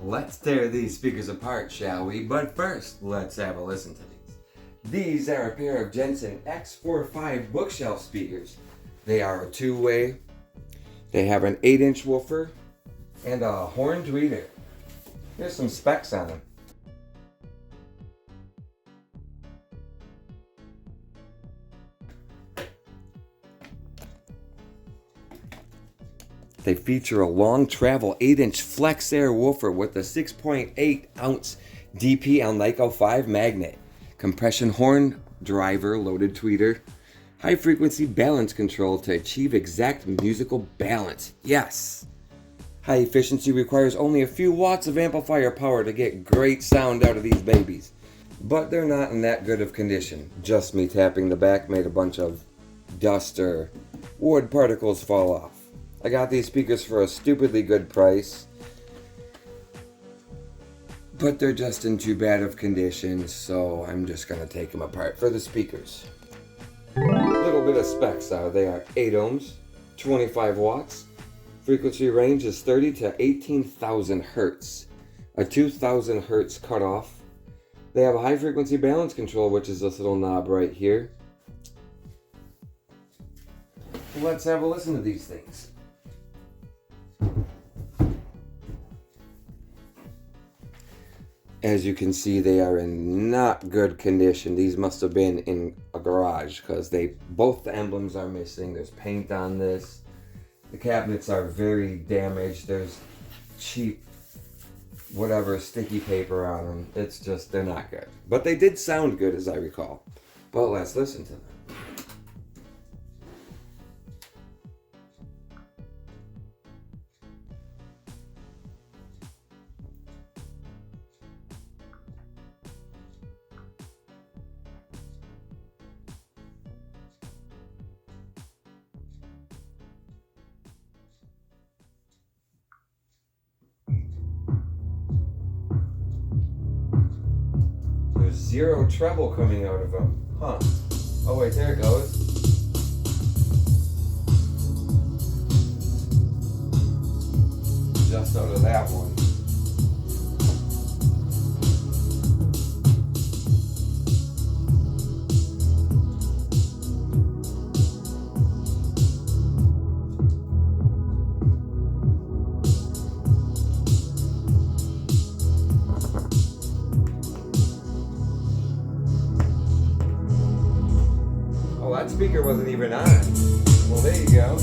Let's tear these speakers apart, shall we? But first, let's have a listen to these. These are a pair of Jensen X-45 bookshelf speakers. They are a two-way. They have an 8-inch woofer and a horn tweeter. Here's some specs on them. They feature a long travel 8-inch flex air woofer with a 6.8 ounce DP Alnico 5 magnet, compression horn driver loaded tweeter, high frequency balance control to achieve exact musical balance. Yes! High efficiency requires only a few watts of amplifier power to get great sound out of these babies. But they're not in that good of condition. Just me tapping the back made a bunch of dust or wood particles fall off. I got these speakers for a stupidly good price, but they're just in too bad of condition, so I'm just going to take them apart for the speakers. A little bit of specs are they are 8 ohms, 25 watts, frequency range is 30 to 18,000 hertz, a 2,000 hertz cutoff. They have a high frequency balance control, which is this little knob right here. Let's have a listen to these things. As you can see, they are in not good condition. These must have been in a garage because both the emblems are missing. There's paint on this. The cabinets are very damaged. There's cheap, whatever, sticky paper on them. It's just, they're not good. But they did sound good as I recall. But let's listen to them. There's zero treble coming out of them. Huh. Oh wait, there it goes. Just out of that one. Oh, that speaker wasn't even on. Well, there you go.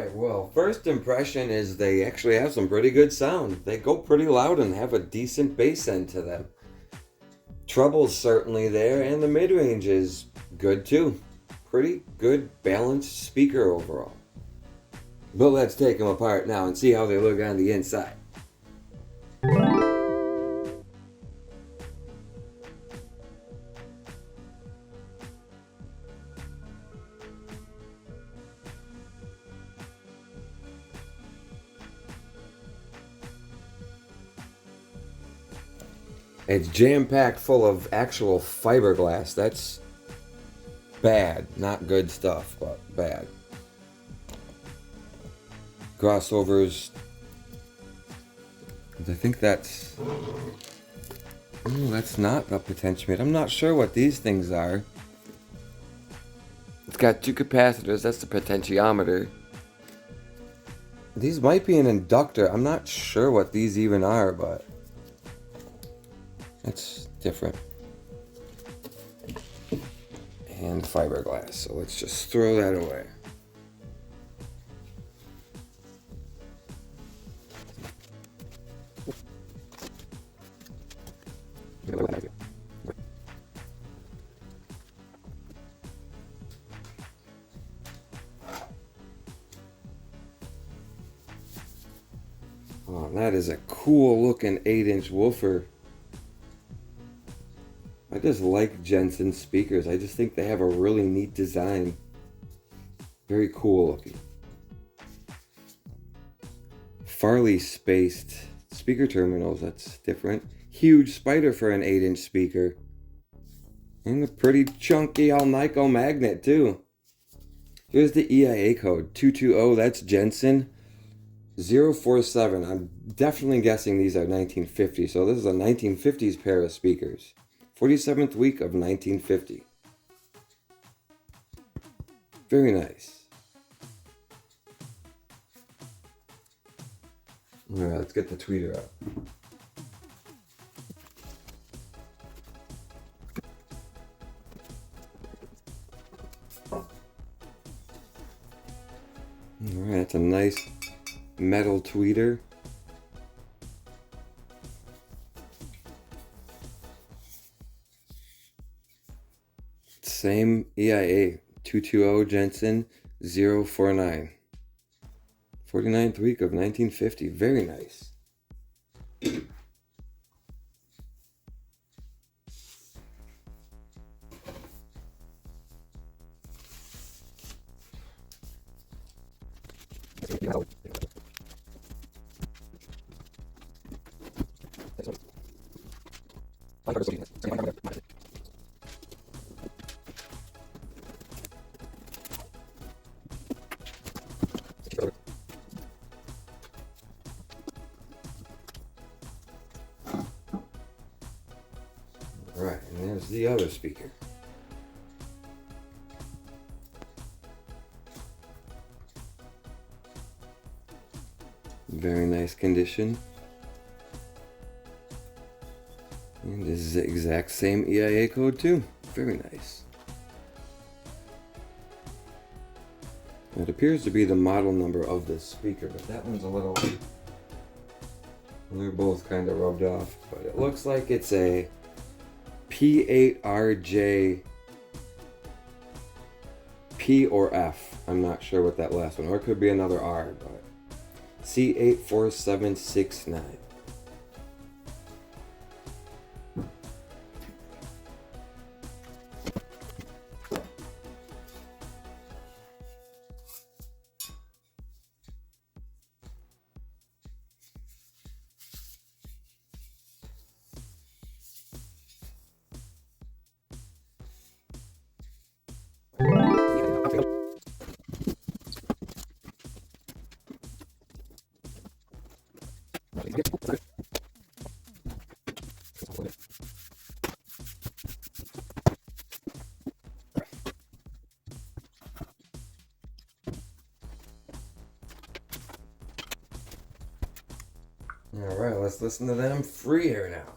right, well, first impression is they actually have some pretty good sound. They go pretty loud and have a decent bass end to them. Treble's certainly there, and the mid-range is good too. Pretty good balanced speaker overall. But let's take them apart now and see how they look on the inside. It's jam-packed full of actual fiberglass. That's bad. Not good stuff, but bad. Crossovers. I think that's... Oh, that's not a potentiometer. I'm not sure what these things are. It's got two capacitors. That's the potentiometer. These might be an inductor. I'm not sure what these even are, but... That's different. And fiberglass, so let's just throw that away. Oh, that is a cool looking 8-inch woofer. I just like Jensen speakers. I just think they have a really neat design. Very cool looking. Farley spaced speaker terminals, that's different. Huge spider for an 8-inch speaker. And a pretty chunky Alnico magnet too. Here's the EIA code, 220, that's Jensen 047. I'm definitely guessing these are 1950, so this is a 1950s pair of speakers. 47th week of 1950. Very nice. Alright, let's get the tweeter out. Alright, that's a nice metal tweeter. Same EIA, 220 Jensen 049. 49th week of 1950. Very nice. Right, and there's the other speaker. Very nice condition. And this is the exact same EIA code too. Very nice. It appears to be the model number of this speaker, but that one's a little... They're both kind of rubbed off, but it looks like it's a P8RJ P or F. I'm not sure what that last one, or it could be another R, but C84769. Alright, let's listen to them free here now.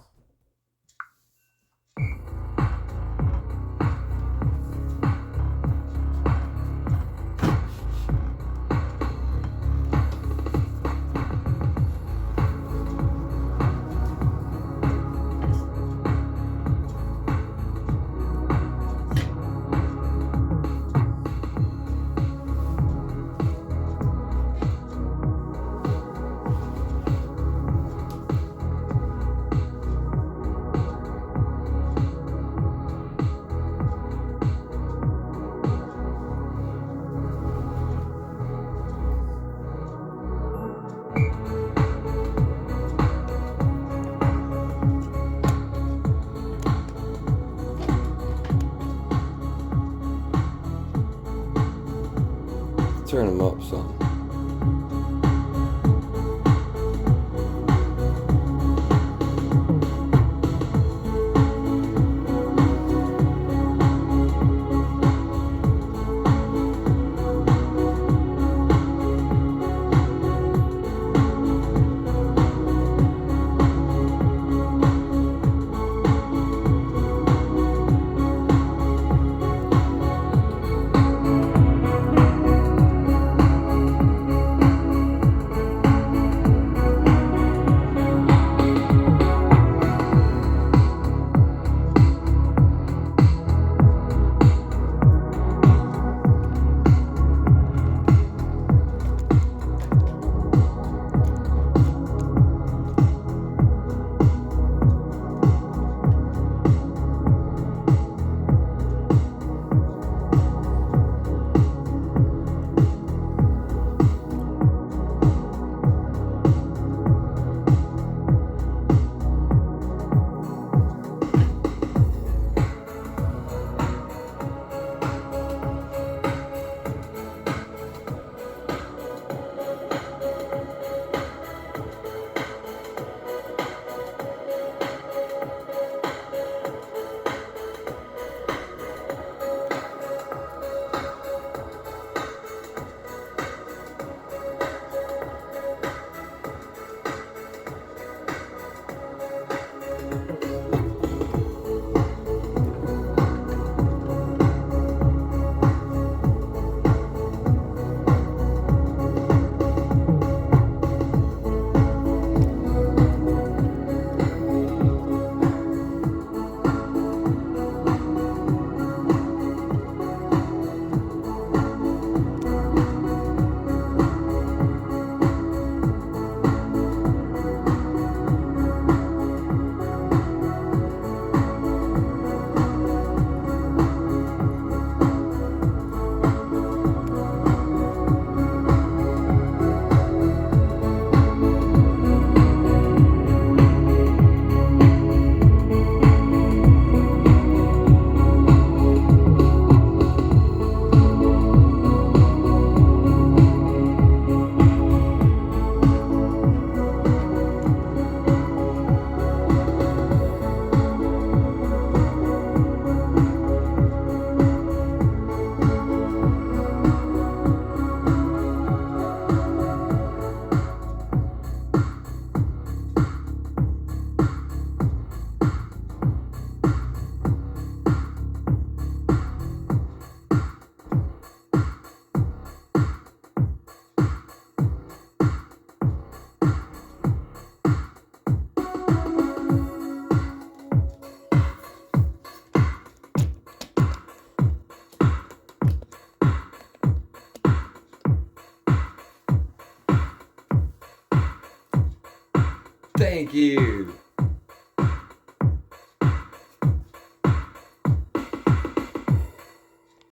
turn them up some. Thank you.